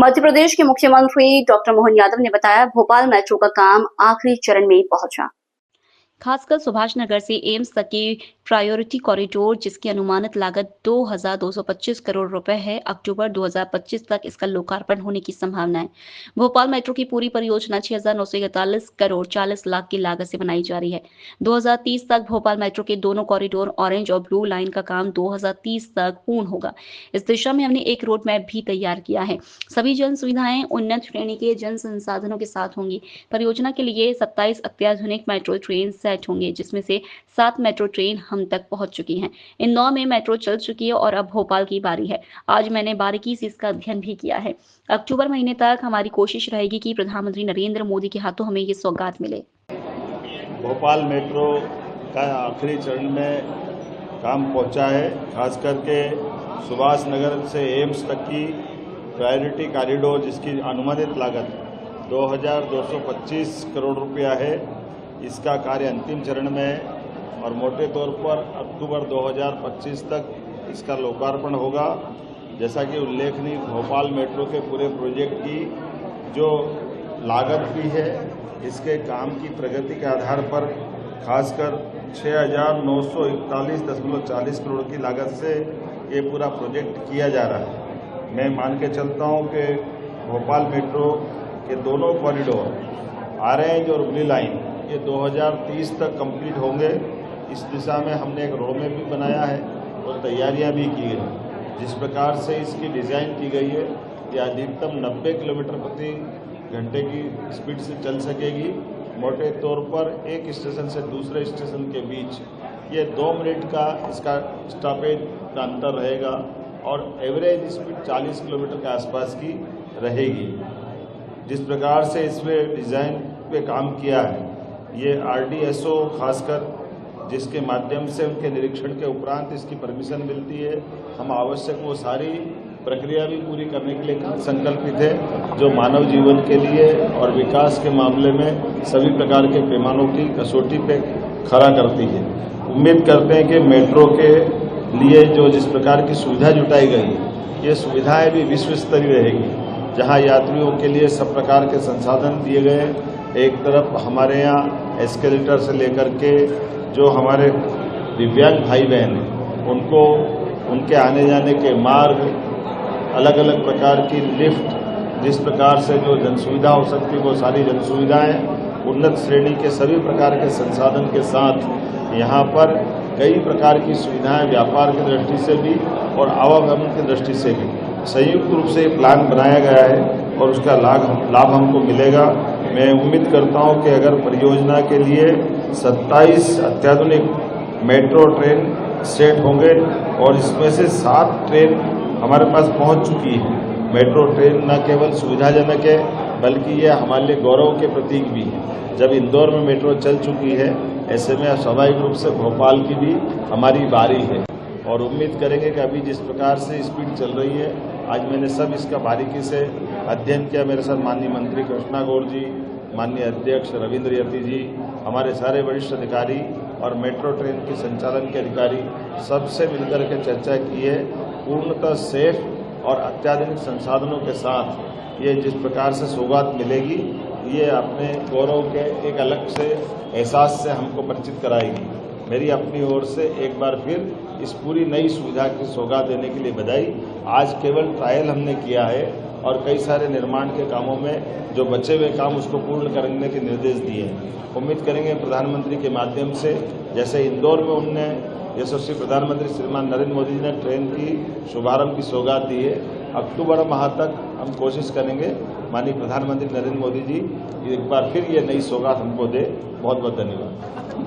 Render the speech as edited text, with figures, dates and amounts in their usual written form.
मध्य प्रदेश के मुख्यमंत्री डॉक्टर मोहन यादव ने बताया, भोपाल मेट्रो का काम आखिरी चरण में पहुंचा। खासकर सुभाष नगर से एम्स तक की प्रायोरिटी कॉरिडोर, जिसकी अनुमानित लागत 2,225 करोड़ रुपए है, अक्टूबर 2025 तक इसका लोकार्पण होने की संभावना है। भोपाल मेट्रो की पूरी परियोजना 6,941 करोड़ 40 लाख की लागत से बनाई जा रही है। 2030 तक भोपाल मेट्रो के दोनों कॉरिडोर ऑरेंज और ब्लू लाइन का काम 2030 तक पूर्ण होगा। इस दिशा में हमने एक रोड मैप भी तैयार किया है। सभी जन सुविधाएं उन्नत श्रेणी के जन संसाधनों के साथ होंगी। परियोजना के लिए 27 अत्याधुनिक मेट्रो ट्रेन सेट होंगे, जिसमें से 7 मेट्रो ट्रेन हम तक पहुंच चुकी हैं। इंदौर में मेट्रो चल चुकी है और अब भोपाल की बारी है। आज मैंने बारीकी से इसका अध्ययन भी किया है। अक्टूबर महीने तक हमारी कोशिश रहेगी कि प्रधानमंत्री नरेंद्र मोदी के हाथों हमें ये सौगात मिले। भोपाल मेट्रो का आखिरी चरण में काम पहुंचा है। खास करके सुभाष नगर से एम्स तक की प्रायोरिटी कॉरिडोर, जिसकी अनुमानित लागत 2,225 करोड़ रुपया है, इसका कार्य अंतिम चरण में है और मोटे तौर पर अक्टूबर 2025 तक इसका लोकार्पण होगा। जैसा कि उल्लेखनीय भोपाल मेट्रो के पूरे प्रोजेक्ट की जो लागत भी है, इसके काम की प्रगति के आधार पर खासकर 6,941.40 करोड़ की लागत से ये पूरा प्रोजेक्ट किया जा रहा है। मैं मान के चलता हूँ कि भोपाल मेट्रो के दोनों कॉरिडोर ऑरेंज और ब्लू लाइन ये 2030 तक कंप्लीट होंगे। इस दिशा में हमने एक रोड मैप भी बनाया है और तैयारियां भी की हैं। जिस प्रकार से इसकी डिज़ाइन की गई है, ये अधिकतम 90 किलोमीटर प्रति घंटे की स्पीड से चल सकेगी। मोटे तौर पर एक स्टेशन से दूसरे स्टेशन के बीच ये 2 मिनट का इसका स्टॉपेज का अंतर रहेगा और एवरेज स्पीड 40 किलोमीटर के आसपास की रहेगी। जिस प्रकार से इसमें डिज़ाइन पे काम किया है, ये RDSO खासकर जिसके माध्यम से उनके निरीक्षण के उपरांत इसकी परमिशन मिलती है, हम आवश्यक वो सारी प्रक्रिया भी पूरी करने के लिए संकल्पित है, जो मानव जीवन के लिए और विकास के मामले में सभी प्रकार के पैमानों की कसौटी पे खरा करती है। उम्मीद करते हैं कि मेट्रो के लिए जो जिस प्रकार की सुविधा जुटाई गई, ये सुविधाएं भी विश्व स्तरीय रहेगी, जहां यात्रियों के लिए सब प्रकार के संसाधन दिए गए। एक तरफ हमारे यहाँ एस्केलेटर से लेकर के जो हमारे दिव्यांग भाई बहन हैं, उनको उनके आने जाने के मार्ग, अलग अलग प्रकार की लिफ्ट, जिस प्रकार से जो जन सुविधा हो सकती है वो सारी जन सुविधाएं उन्नत श्रेणी के सभी प्रकार के संसाधन के साथ यहाँ पर कई प्रकार की सुविधाएं व्यापार की दृष्टि से भी और आवागमन की दृष्टि से भी संयुक्त रूप से प्लान बनाया गया है और उसका लाभ हमको मिलेगा। मैं उम्मीद करता हूं कि अगर परियोजना के लिए 27 अत्याधुनिक मेट्रो ट्रेन सेट होंगे और इसमें से 7 ट्रेन हमारे पास पहुंच चुकी है। मेट्रो ट्रेन न केवल सुविधाजनक है, बल्कि यह हमारे लिए गौरव के प्रतीक भी है। जब इंदौर में मेट्रो चल चुकी है, ऐसे में स्वाभाविक रूप से भोपाल की भी हमारी बारी है और उम्मीद करेंगे कि अभी जिस प्रकार से स्पीड चल रही है, आज मैंने सब इसका बारीकी से अध्ययन किया। मेरे साथ माननीय मंत्री कृष्णा गौड़ जी, माननीय अध्यक्ष रविंद्र यति जी, हमारे सारे वरिष्ठ अधिकारी और मेट्रो ट्रेन के संचालन के अधिकारी सबसे मिलकर के चर्चा की है। पूर्णतः सेफ और अत्याधुनिक संसाधनों के साथ ये जिस प्रकार से सौगात मिलेगी, ये अपने गौरव के एक अलग से एहसास से हमको परिचित कराएगी। मेरी अपनी ओर से एक बार फिर इस पूरी नई सुविधा की सौगात देने के लिए बधाई। आज केवल ट्रायल हमने किया है और कई सारे निर्माण के कामों में जो बचे हुए काम उसको पूर्ण करने के निर्देश दिए हैं। उम्मीद करेंगे प्रधानमंत्री के माध्यम से, जैसे इंदौर में उनने यशस्वी प्रधानमंत्री श्रीमान नरेंद्र मोदी जी ने ट्रेन की शुभारंभ की सौगात दी है, अक्टूबर माह तक हम कोशिश करेंगे माननीय प्रधानमंत्री नरेंद्र मोदी जी एक बार फिर ये नई सौगात हमको दे। बहुत बहुत धन्यवाद।